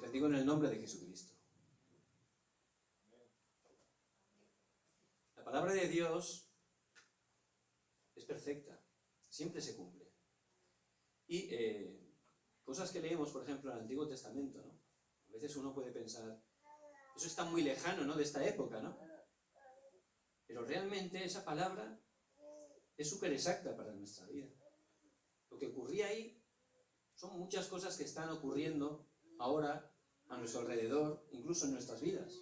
bendigo en el nombre de Jesucristo. La palabra de Dios es perfecta, siempre se cumple. Y cosas que leemos, por ejemplo, en el Antiguo Testamento, ¿no? A veces uno puede pensar, eso está muy lejano, ¿no?, de esta época, ¿no? Pero realmente esa palabra es súper exacta para nuestra vida. Lo que ocurría ahí son muchas cosas que están ocurriendo ahora a nuestro alrededor, incluso en nuestras vidas.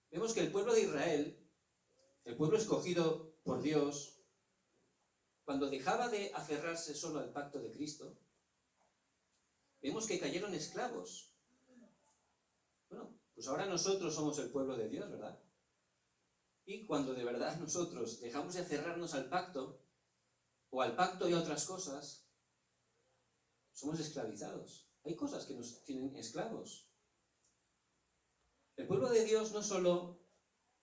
Vemos que el pueblo de Israel, el pueblo escogido por Dios, cuando dejaba de aferrarse solo al pacto de Cristo, vemos que cayeron esclavos. Bueno, pues ahora nosotros somos el pueblo de Dios, ¿verdad? Y cuando de verdad nosotros dejamos de aferrarnos al pacto, o al pacto y a otras cosas, somos esclavizados. Hay cosas que nos tienen esclavos. El pueblo de Dios no solo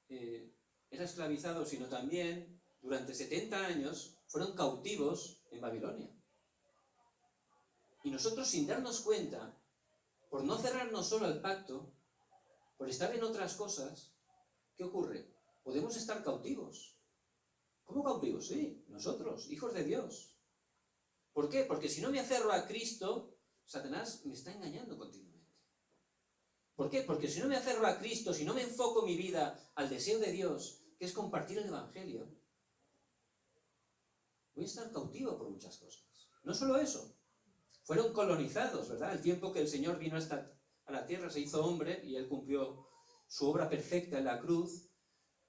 era esclavizado, sino también durante 70 años fueron cautivos en Babilonia. Y nosotros, sin darnos cuenta, por no cerrarnos solo al pacto, por estar en otras cosas, ¿qué ocurre? Podemos estar cautivos. ¿Cómo cautivos? Sí, nosotros, hijos de Dios. ¿Por qué? Porque si no me aferro a Cristo, Satanás me está engañando continuamente. ¿Por qué? Porque si no me aferro a Cristo, si no me enfoco mi vida al deseo de Dios, que es compartir el Evangelio, voy a estar cautivo por muchas cosas. No solo eso, fueron colonizados, ¿verdad? El tiempo que el Señor vino a la tierra, se hizo hombre y Él cumplió su obra perfecta en la cruz.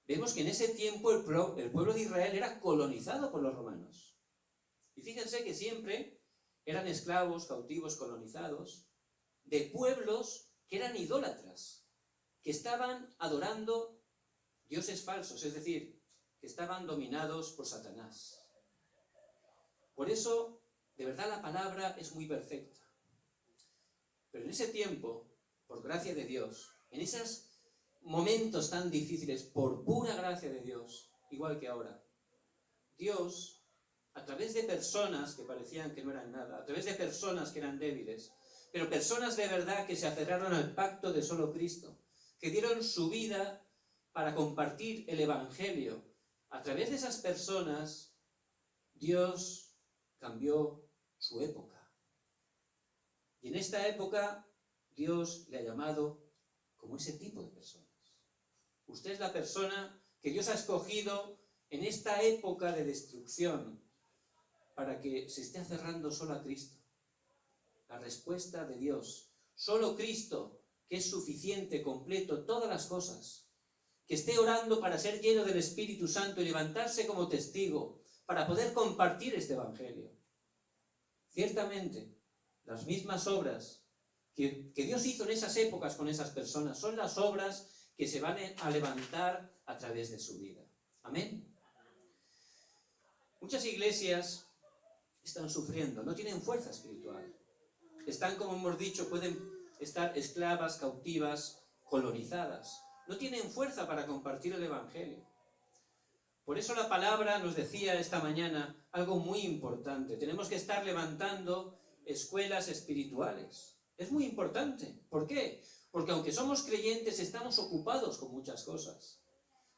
Vemos que en ese tiempo el pueblo de Israel era colonizado por los romanos. Y fíjense que siempre eran esclavos, cautivos, colonizados, de pueblos que eran idólatras, que estaban adorando dioses falsos, es decir, que estaban dominados por Satanás. Por eso, de verdad, la palabra es muy perfecta. Pero en ese tiempo, por gracia de Dios, en esos momentos tan difíciles, por pura gracia de Dios, igual que ahora, Dios, a través de personas que parecían que no eran nada, a través de personas que eran débiles, pero personas de verdad que se aferraron al pacto de solo Cristo, que dieron su vida para compartir el Evangelio, a través de esas personas, Dios cambió su época. Y en esta época, Dios le ha llamado como ese tipo de personas. Usted es la persona que Dios ha escogido en esta época de destrucción para que se esté aferrando solo a Cristo. La respuesta de Dios, solo Cristo, que es suficiente, completo, todas las cosas, que esté orando para ser lleno del Espíritu Santo y levantarse como testigo, para poder compartir este Evangelio. Ciertamente, las mismas obras que Dios hizo en esas épocas con esas personas son las obras que se van a levantar a través de su vida. Amén. Muchas iglesias están sufriendo, no tienen fuerza espiritual. Están, como hemos dicho, pueden estar esclavas, cautivas, colonizadas. No tienen fuerza para compartir el Evangelio. Por eso la palabra nos decía esta mañana algo muy importante. Tenemos que estar levantando escuelas espirituales. Es muy importante. ¿Por qué? Porque aunque somos creyentes, estamos ocupados con muchas cosas.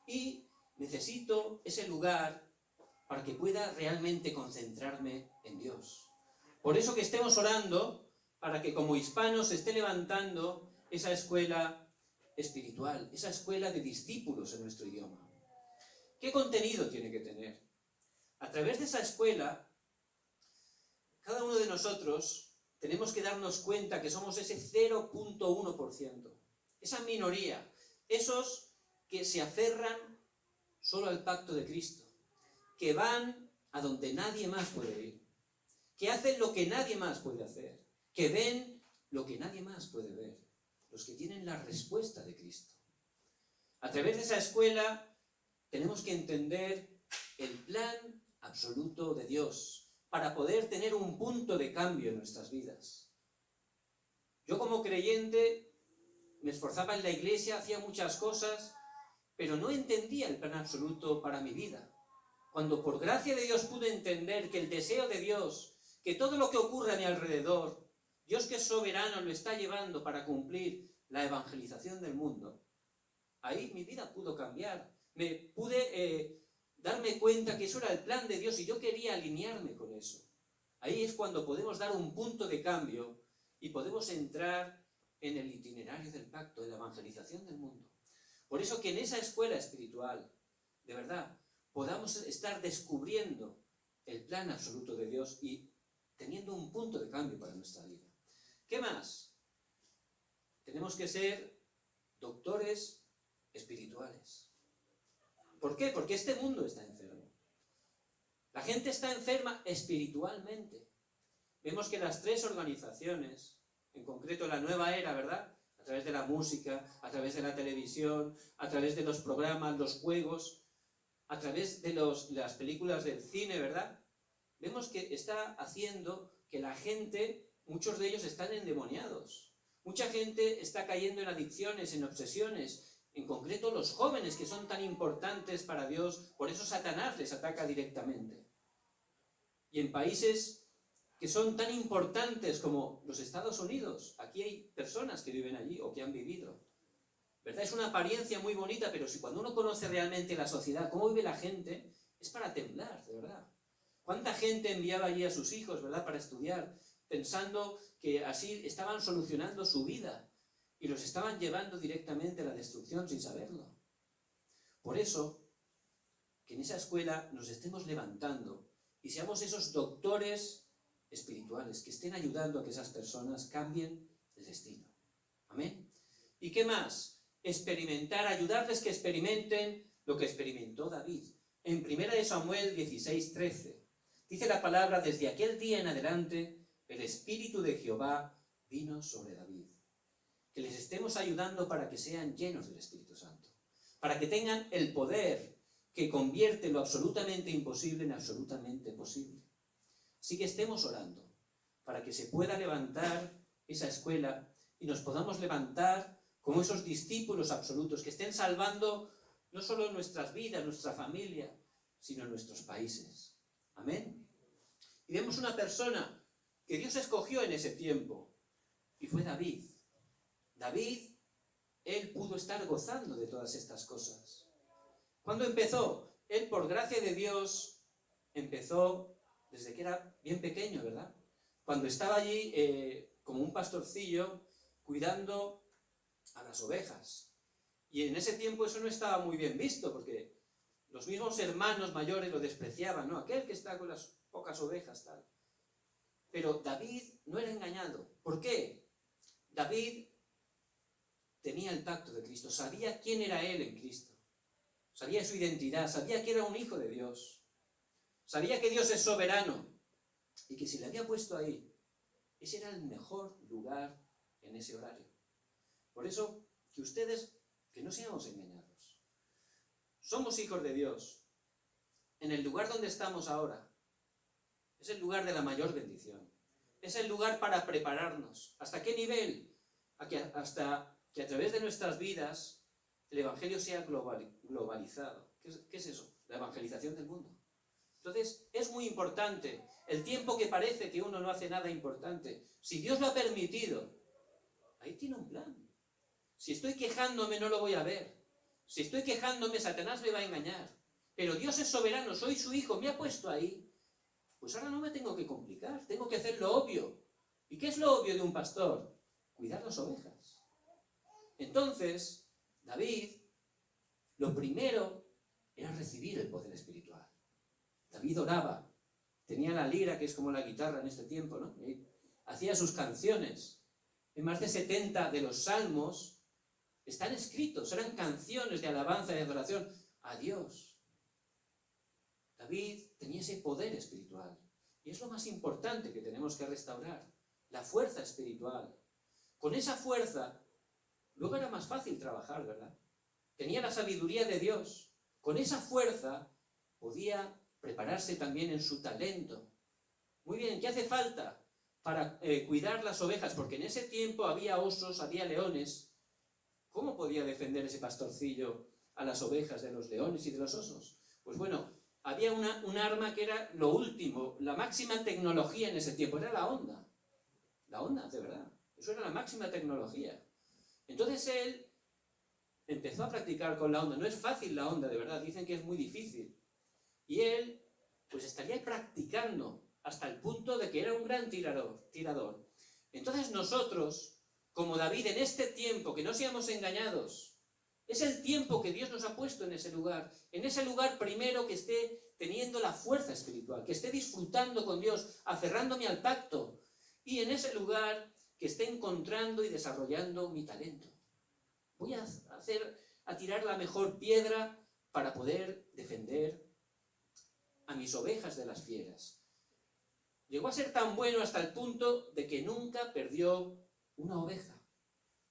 Y necesito ese lugar para que pueda realmente concentrarme en Dios. Por eso que estemos orando para que como hispanos se esté levantando esa escuela espiritual, esa escuela de discípulos en nuestro idioma. ¿Qué contenido tiene que tener? A través de esa escuela, cada uno de nosotros tenemos que darnos cuenta que somos ese 0.1%, esa minoría, esos que se aferran solo al pacto de Cristo, que van a donde nadie más puede ir, que hacen lo que nadie más puede hacer, que ven lo que nadie más puede ver, los que tienen la respuesta de Cristo. A través de esa escuela tenemos que entender el plan absoluto de Dios para poder tener un punto de cambio en nuestras vidas. Yo como creyente me esforzaba en la iglesia, hacía muchas cosas, pero no entendía el plan absoluto para mi vida. Cuando por gracia de Dios pude entender que el deseo de Dios, que todo lo que ocurre a mi alrededor, Dios que es soberano lo está llevando para cumplir la evangelización del mundo, ahí mi vida pudo cambiar. Me pude darme cuenta que eso era el plan de Dios y yo quería alinearme con eso. Ahí es cuando podemos dar un punto de cambio y podemos entrar en el itinerario del pacto, en la evangelización del mundo. Por eso que en esa escuela espiritual, de verdad, podamos estar descubriendo el plan absoluto de Dios y teniendo un punto de cambio para nuestra vida. ¿Qué más? Tenemos que ser doctores espirituales. ¿Por qué? Porque este mundo está enfermo. La gente está enferma espiritualmente. Vemos que las tres organizaciones, en concreto la Nueva Era, ¿verdad?, a través de la música, a través de la televisión, a través de los programas, los juegos, a través de las películas del cine, ¿verdad?, vemos que está haciendo que la gente, muchos de ellos están endemoniados. Mucha gente está cayendo en adicciones, en obsesiones, en concreto los jóvenes que son tan importantes para Dios, por eso Satanás les ataca directamente. Y en países que son tan importantes como los Estados Unidos, aquí hay personas que viven allí o que han vivido, ¿verdad? Es una apariencia muy bonita, pero si cuando uno conoce realmente la sociedad, cómo vive la gente, es para temblar, de verdad. ¿Cuánta gente enviaba allí a sus hijos, ¿verdad?, para estudiar, pensando que así estaban solucionando su vida y los estaban llevando directamente a la destrucción sin saberlo? Por eso, que en esa escuela nos estemos levantando y seamos esos doctores espirituales que estén ayudando a que esas personas cambien el destino. ¿Amén? ¿Y qué más? Experimentar, ayudarles que experimenten lo que experimentó David. En 1 Samuel 16:13 dice la palabra: desde aquel día en adelante el Espíritu de Jehová vino sobre David. Que les estemos ayudando para que sean llenos del Espíritu Santo, para que tengan el poder que convierte lo absolutamente imposible en absolutamente posible. Así que estemos orando para que se pueda levantar esa escuela y nos podamos levantar como esos discípulos absolutos que estén salvando no solo nuestras vidas, nuestra familia, sino nuestros países. Amén. Y vemos una persona que Dios escogió en ese tiempo, y fue David. David, él pudo estar gozando de todas estas cosas. ¿Cuándo empezó? Él, por gracia de Dios, empezó desde que era bien pequeño, ¿verdad? Cuando estaba allí como un pastorcillo cuidando a las ovejas. Y en ese tiempo eso no estaba muy bien visto, porque los mismos hermanos mayores lo despreciaban, ¿no? Aquel que está con las pocas ovejas, tal. Pero David no era engañado. ¿Por qué? David tenía el pacto de Cristo, sabía quién era él en Cristo, sabía su identidad, sabía que era un hijo de Dios, sabía que Dios es soberano y que si le había puesto ahí, ese era el mejor lugar en ese horario. Por eso, que ustedes, que no seamos engañados. Somos hijos de Dios. En el lugar donde estamos ahora, es el lugar de la mayor bendición. Es el lugar para prepararnos. ¿Hasta qué nivel? Hasta que a través de nuestras vidas el Evangelio sea globalizado. ¿Qué es eso? La evangelización del mundo. Entonces, es muy importante. El tiempo que parece que uno no hace nada importante, si Dios lo ha permitido, ahí tiene un plan. Si estoy quejándome, no lo voy a ver. Si estoy quejándome, Satanás me va a engañar. Pero Dios es soberano, soy su hijo, me ha puesto ahí. Pues ahora no me tengo que complicar, tengo que hacer lo obvio. ¿Y qué es lo obvio de un pastor? Cuidar las ovejas. Entonces, David, lo primero era recibir el poder espiritual. David oraba, tenía la lira, que es como la guitarra en este tiempo, ¿no? Y hacía sus canciones. En más de 70 de los salmos están escritos, eran canciones de alabanza y de adoración a Dios. David tenía ese poder espiritual. Y es lo más importante que tenemos que restaurar, la fuerza espiritual. Con esa fuerza, luego era más fácil trabajar, ¿verdad? Tenía la sabiduría de Dios. Con esa fuerza podía prepararse también en su talento. Muy bien, ¿qué hace falta para cuidar las ovejas? Porque en ese tiempo había osos, había leones. ¿Cómo podía defender ese pastorcillo a las ovejas de los leones y de los osos? Pues bueno, había un arma que era lo último, la máxima tecnología en ese tiempo, era la onda. la onda, de verdad. Eso era la máxima tecnología. Entonces él empezó a practicar con la onda. No es fácil la onda, de verdad, dicen que es muy difícil. Y él, pues estaría practicando hasta el punto de que era un gran tirador. Entonces nosotros, como David, en este tiempo, que no seamos engañados, es el tiempo que Dios nos ha puesto en ese lugar primero que esté teniendo la fuerza espiritual, que esté disfrutando con Dios, aferrándome al pacto, y en ese lugar que esté encontrando y desarrollando mi talento. Voy a tirar la mejor piedra para poder defender a mis ovejas de las fieras. Llegó a ser tan bueno hasta el punto de que nunca perdió una oveja.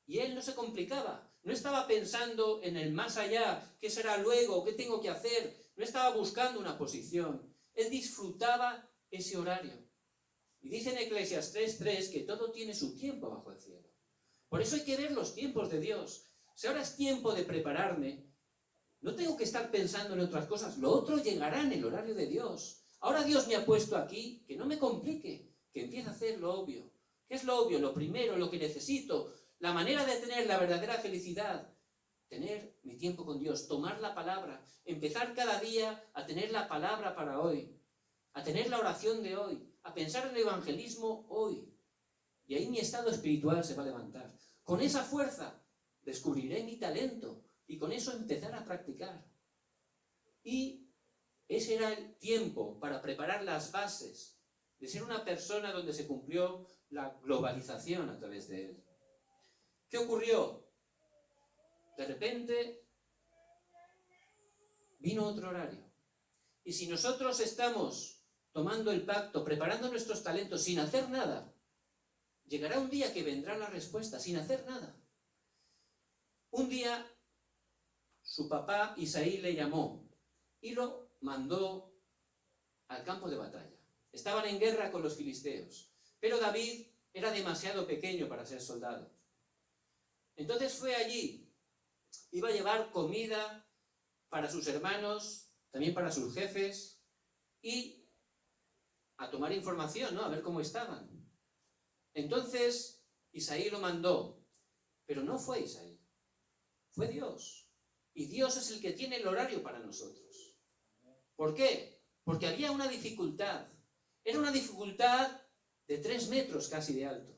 Y él no se complicaba, no estaba pensando en el más allá, qué será luego, qué tengo que hacer, no estaba buscando una posición. Él disfrutaba ese horario. Y dice en Eclesiastés 3 que todo tiene su tiempo bajo el cielo. Por eso hay que ver los tiempos de Dios. Si ahora es tiempo de prepararme, no tengo que estar pensando en otras cosas. Lo otro llegará en el horario de Dios. Ahora Dios me ha puesto aquí, que no me complique, que empiece a hacer lo obvio. ¿Qué es lo obvio? Lo primero, lo que necesito, la manera de tener la verdadera felicidad. Tener mi tiempo con Dios, tomar la palabra, empezar cada día a tener la palabra para hoy, a tener la oración de hoy, a pensar en el evangelismo hoy. Y ahí mi estado espiritual se va a levantar. Con esa fuerza descubriré mi talento y con eso empezar a practicar. Y ese era el tiempo para preparar las bases de ser una persona donde se cumplió la globalización a través de él. ¿Qué ocurrió? De repente vino otro horario. Y si nosotros estamos tomando el pacto, preparando nuestros talentos sin hacer nada, llegará un día que vendrá la respuesta sin hacer nada. Un día su papá Isaí le llamó y lo mandó al campo de batalla. Estaban en guerra con los filisteos, pero David era demasiado pequeño para ser soldado. Entonces fue allí, iba a llevar comida para sus hermanos, también para sus jefes, y a tomar información, ¿no? A ver cómo estaban. Entonces Isaí lo mandó, pero no fue Isaí, fue Dios. Y Dios es el que tiene el horario para nosotros. ¿Por qué? Porque había una dificultad. Era una dificultad de 3 metros casi de alto.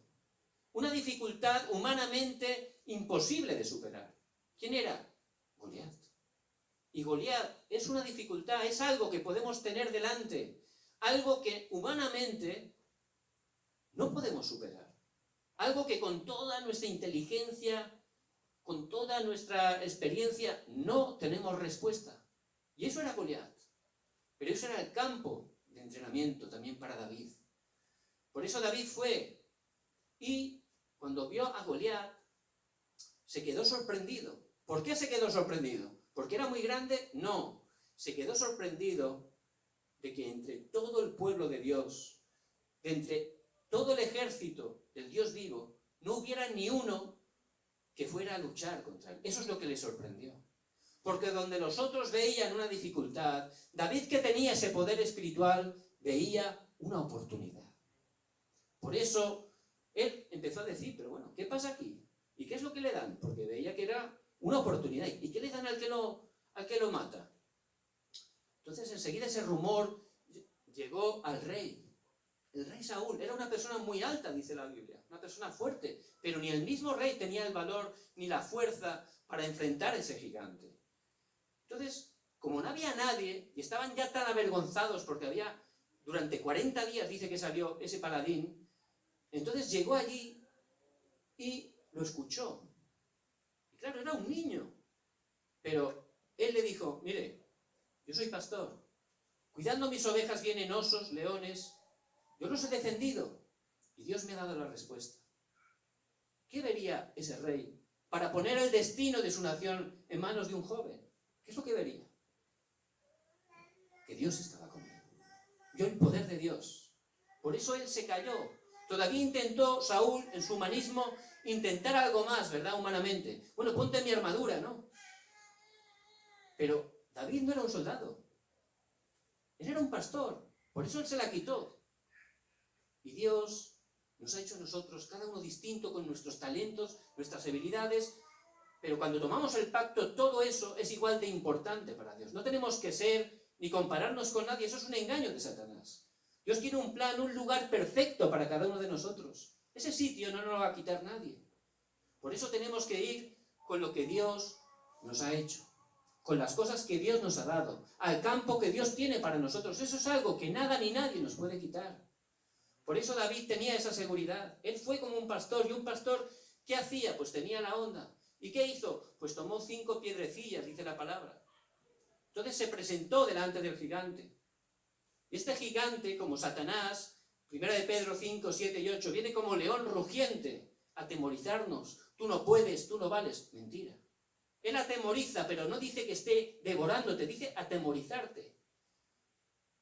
Una dificultad humanamente imposible de superar. ¿Quién era? Goliat. Y Goliat es una dificultad, es algo que podemos tener delante. Algo que humanamente no podemos superar. Algo que con toda nuestra inteligencia, con toda nuestra experiencia, no tenemos respuesta. Y eso era Goliat. Pero eso era el campo de entrenamiento también para David. Por eso David fue. Y cuando vio a Goliat, se quedó sorprendido. ¿Por qué se quedó sorprendido? ¿Porque era muy grande? No. Se quedó sorprendido de que entre todo el pueblo de Dios, de entre todo el ejército del Dios vivo, no hubiera ni uno que fuera a luchar contra él. Eso es lo que le sorprendió. Porque donde los otros veían una dificultad, David, que tenía ese poder espiritual, veía una oportunidad. Por eso él empezó a decir, pero bueno, ¿qué pasa aquí? ¿Y qué es lo que le dan? Porque veía que era una oportunidad. ¿Y qué le dan al que lo mata? Entonces enseguida ese rumor llegó al rey. El rey Saúl era una persona muy alta, dice la Biblia, una persona fuerte, pero ni el mismo rey tenía el valor ni la fuerza para enfrentar a ese gigante. Entonces, como no había nadie, y estaban ya tan avergonzados porque había, durante 40 días dice que salió ese paladín, entonces llegó allí y lo escuchó. Y claro, era un niño, pero él le dijo, mire, yo soy pastor, cuidando mis ovejas vienen osos, leones, yo los he defendido y Dios me ha dado la respuesta. ¿Qué vería ese rey para poner el destino de su nación en manos de un joven? ¿Qué es lo que vería? Que Dios estaba con él. Vio el poder de Dios. Por eso él se cayó. Todavía intentó Saúl, en su humanismo, intentar algo más, ¿verdad? Humanamente. Bueno, ponte mi armadura, ¿no? Pero David no era un soldado. Él era un pastor. Por eso él se la quitó. Y Dios Nos ha hecho a nosotros, cada uno distinto, con nuestros talentos, nuestras habilidades, pero cuando tomamos el pacto, todo eso es igual de importante para Dios. No tenemos que ser ni compararnos con nadie, eso es un engaño de Satanás. Dios tiene un plan, un lugar perfecto para cada uno de nosotros. Ese sitio no nos lo va a quitar nadie. Por eso tenemos que ir con lo que Dios nos ha hecho, con las cosas que Dios nos ha dado, al campo que Dios tiene para nosotros. Eso es algo que nada ni nadie nos puede quitar. Por eso David tenía esa seguridad. Él fue como un pastor, y un pastor, ¿qué hacía? Pues tenía la onda. ¿Y qué hizo? Pues tomó 5 piedrecillas, dice la palabra. Entonces se presentó delante del gigante. Y este gigante, como Satanás, 1 de Pedro 5, 7 y 8, viene como león rugiente a atemorizarnos. Tú no puedes, tú no vales. Mentira. Él atemoriza, pero no dice que esté devorándote, dice atemorizarte.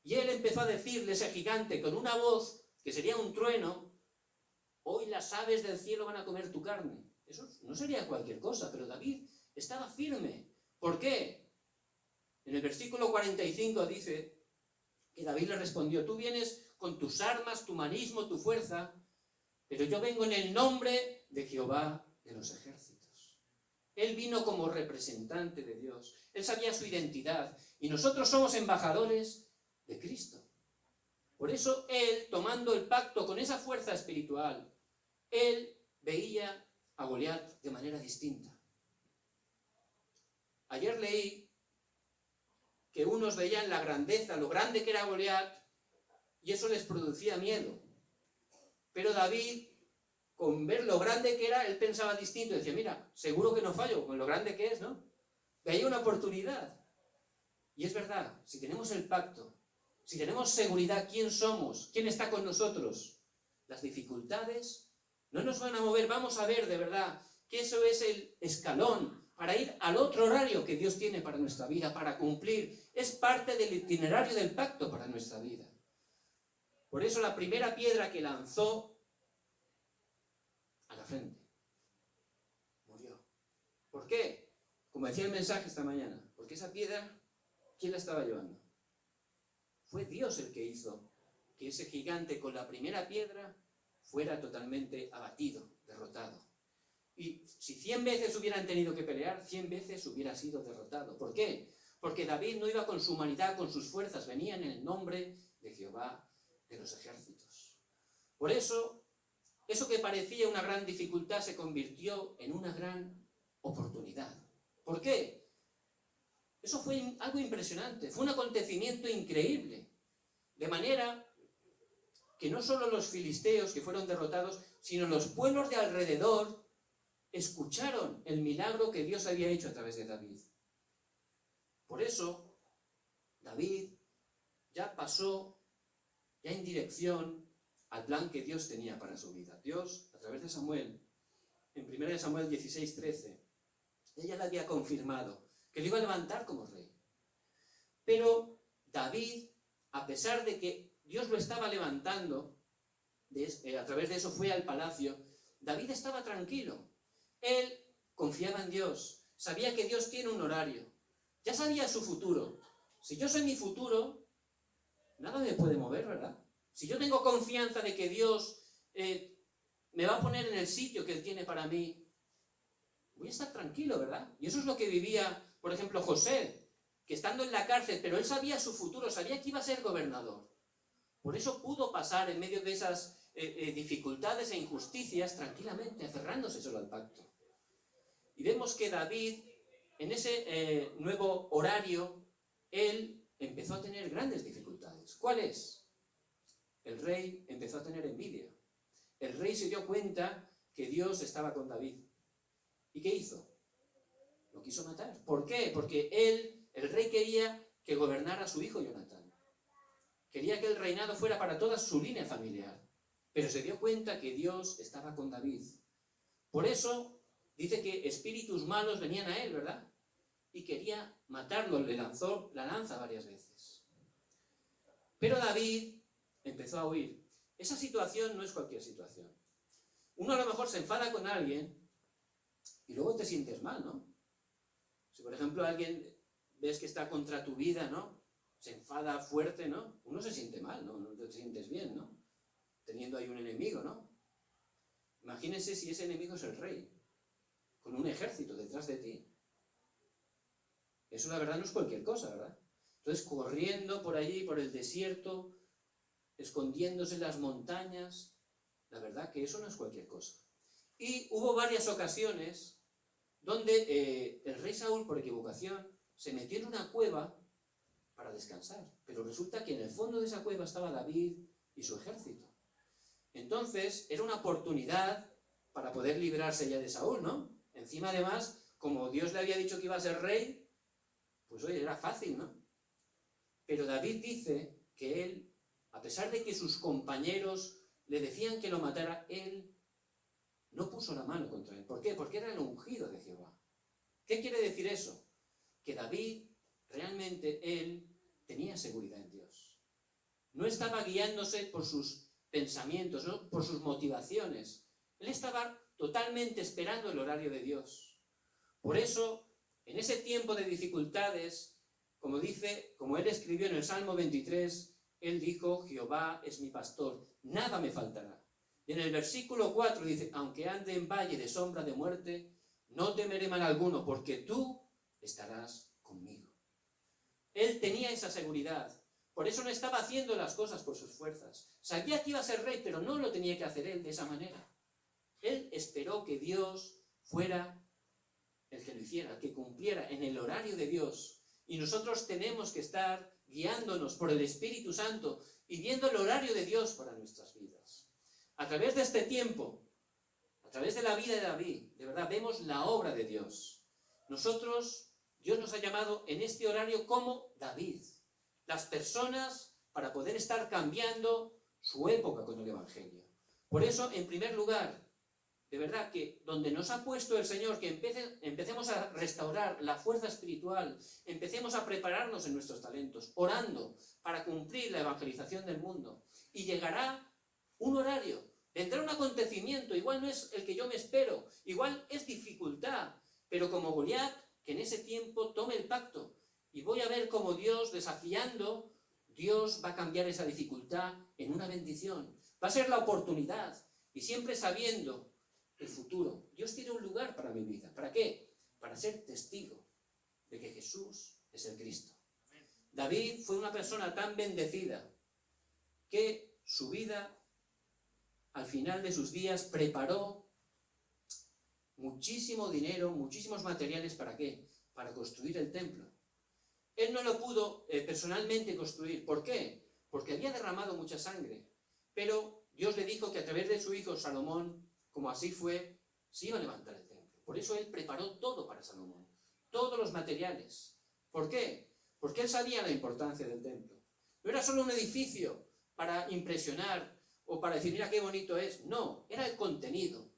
Y él empezó a decirle, ese gigante, con una voz que sería un trueno: hoy las aves del cielo van a comer tu carne. Eso no sería cualquier cosa, pero David estaba firme. ¿Por qué? En el versículo 45 dice que David le respondió: tú vienes con tus armas, tu humanismo, tu fuerza, pero yo vengo en el nombre de Jehová de los ejércitos. Él vino como representante de Dios. Él sabía su identidad. Y nosotros somos embajadores de Cristo. Por eso él, tomando el pacto con esa fuerza espiritual, él veía a Goliat de manera distinta. Ayer leí que unos veían la grandeza, lo grande que era Goliat, y eso les producía miedo. Pero David, con ver lo grande que era, él pensaba distinto. Decía: mira, seguro que no fallo con lo grande que es, ¿no? Veía una oportunidad. Y es verdad, si tenemos el pacto, si tenemos seguridad, quién somos, quién está con nosotros, las dificultades no nos van a mover. Vamos a ver de verdad que eso es el escalón para ir al otro horario que Dios tiene para nuestra vida, para cumplir. Es parte del itinerario del pacto para nuestra vida. Por eso la primera piedra que lanzó a la frente, murió. ¿Por qué? Como decía el mensaje esta mañana, porque esa piedra, ¿quién la estaba llevando? Fue Dios el que hizo que ese gigante con la primera piedra fuera totalmente abatido, derrotado. Y si 100 veces hubieran tenido que pelear, 100 veces hubiera sido derrotado. ¿Por qué? Porque David no iba con su humanidad, con sus fuerzas, venía en el nombre de Jehová de los ejércitos. Por eso, eso que parecía una gran dificultad se convirtió en una gran oportunidad. ¿Por qué? Eso fue algo impresionante, fue un acontecimiento increíble. De manera que no solo los filisteos que fueron derrotados, sino los pueblos de alrededor escucharon el milagro que Dios había hecho a través de David. Por eso, David ya pasó en dirección al plan que Dios tenía para su vida. Dios, a través de Samuel, en 1 Samuel 16:13, ella le había confirmado que lo iba a levantar como rey. Pero David, a pesar de que Dios lo estaba levantando, a través de eso fue al palacio, David estaba tranquilo. Él confiaba en Dios, sabía que Dios tiene un horario, ya sabía su futuro. Si yo sé mi futuro, nada me puede mover, ¿verdad? Si yo tengo confianza de que Dios me va a poner en el sitio que Él tiene para mí, voy a estar tranquilo, ¿verdad? Y eso es lo que vivía, por ejemplo, José, que estando en la cárcel, pero él sabía su futuro, sabía que iba a ser gobernador. Por eso pudo pasar en medio de esas dificultades e injusticias tranquilamente, aferrándose solo al pacto. Y vemos que David, en ese nuevo horario, él empezó a tener grandes dificultades. ¿Cuáles? El rey empezó a tener envidia. El rey se dio cuenta que Dios estaba con David. ¿Y qué hizo? Lo quiso matar. ¿Por qué? Porque el rey quería que gobernara a su hijo Jonatán. Quería que el reinado fuera para toda su línea familiar. Pero se dio cuenta que Dios estaba con David. Por eso dice que espíritus malos venían a él, ¿verdad? Y quería matarlo, le lanzó la lanza varias veces. Pero David empezó a huir. Esa situación no es cualquier situación. Uno a lo mejor se enfada con alguien y luego te sientes mal, ¿no? Si por ejemplo alguien ves que está contra tu vida, ¿no? Se enfada fuerte, ¿no? Uno se siente mal, ¿no? No te sientes bien, ¿no? Teniendo ahí un enemigo, ¿no? Imagínense si ese enemigo es el rey, con un ejército detrás de ti. Eso la verdad no es cualquier cosa, ¿verdad? Entonces, corriendo por allí, por el desierto, escondiéndose en las montañas, la verdad que eso no es cualquier cosa. Y hubo varias ocasiones donde el rey Saúl, por equivocación, se metió en una cueva para descansar. Pero resulta que en el fondo de esa cueva estaba David y su ejército. Entonces, era una oportunidad para poder librarse ya de Saúl, ¿no? Encima, además, como Dios le había dicho que iba a ser rey, pues oye, era fácil, ¿no? Pero David dice que él, a pesar de que sus compañeros le decían que lo matara, él no puso la mano contra él. ¿Por qué? Porque era el ungido de Jehová. ¿Qué quiere decir eso? Que David, realmente él, tenía seguridad en Dios. No estaba guiándose por sus pensamientos, ¿no? Por sus motivaciones. Él estaba totalmente esperando el horario de Dios. Por eso, en ese tiempo de dificultades, como él escribió en el Salmo 23, él dijo: Jehová es mi pastor, nada me faltará. Y en el versículo 4 dice: aunque ande en valle de sombra de muerte, no temeré mal alguno, porque tú estarás conmigo. Él tenía esa seguridad. Por eso no estaba haciendo las cosas por sus fuerzas. Sabía que iba a ser rey, pero no lo tenía que hacer él de esa manera. Él esperó que Dios fuera el que lo hiciera, el que cumpliera en el horario de Dios. Y nosotros tenemos que estar guiándonos por el Espíritu Santo y viendo el horario de Dios para nuestras vidas. A través de este tiempo, a través de la vida de David, de verdad vemos la obra de Dios. Dios nos ha llamado en este horario como David. Las personas para poder estar cambiando su época con el Evangelio. Por eso, en primer lugar, de verdad que donde nos ha puesto el Señor, que empecemos a restaurar la fuerza espiritual, empecemos a prepararnos en nuestros talentos, orando para cumplir la evangelización del mundo. Y llegará un horario, vendrá un acontecimiento, igual no es el que yo me espero, igual es dificultad, pero como Goliat, que en ese tiempo tome el pacto. Y voy a ver cómo Dios, desafiando, Dios va a cambiar esa dificultad en una bendición. Va a ser la oportunidad. Y siempre sabiendo el futuro. Dios tiene un lugar para mi vida. ¿Para qué? Para ser testigo de que Jesús es el Cristo. David fue una persona tan bendecida que su vida, al final de sus días, preparó muchísimo dinero, muchísimos materiales. ¿Para qué? Para construir el templo. Él no lo pudo personalmente construir. ¿Por qué? Porque había derramado mucha sangre. Pero Dios le dijo que a través de su hijo Salomón, como así fue, se iba a levantar el templo. Por eso él preparó todo para Salomón. Todos los materiales. ¿Por qué? Porque él sabía la importancia del templo. No era solo un edificio para impresionar o para decir, mira qué bonito es. No, era el contenido.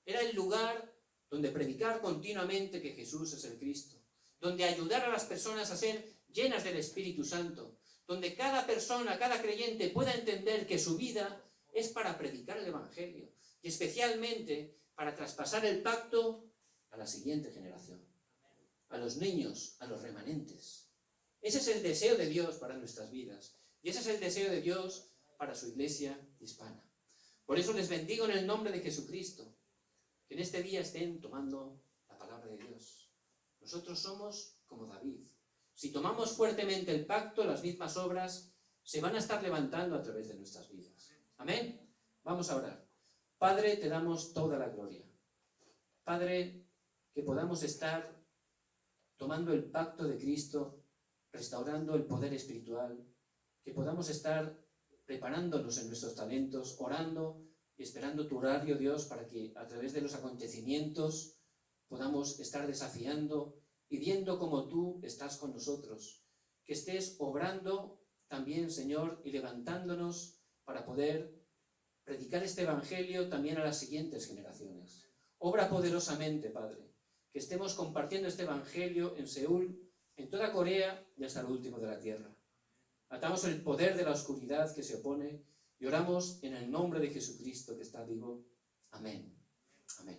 Era el lugar donde predicar continuamente que Jesús es el Cristo. Donde ayudar a las personas a ser llenas del Espíritu Santo, donde cada persona, cada creyente pueda entender que su vida es para predicar el Evangelio, y especialmente para traspasar el pacto a la siguiente generación, a los niños, a los remanentes. Ese es el deseo de Dios para nuestras vidas, y ese es el deseo de Dios para su iglesia hispana. Por eso les bendigo en el nombre de Jesucristo, que en este día estén tomando la palabra de Dios. Nosotros somos como David. Si tomamos fuertemente el pacto, las mismas obras se van a estar levantando a través de nuestras vidas. Amén. Vamos a orar. Padre, te damos toda la gloria. Padre, que podamos estar tomando el pacto de Cristo, restaurando el poder espiritual, que podamos estar preparándonos en nuestros talentos, orando y esperando tu horario, Dios, para que a través de los acontecimientos podamos estar desafiando y viendo cómo tú estás con nosotros. Que estés obrando también, Señor, y levantándonos para poder predicar este Evangelio también a las siguientes generaciones. Obra poderosamente, Padre, que estemos compartiendo este Evangelio en Seúl, en toda Corea y hasta lo último de la tierra. Atamos el poder de la oscuridad que se opone y oramos en el nombre de Jesucristo que está vivo. Amén. Amén.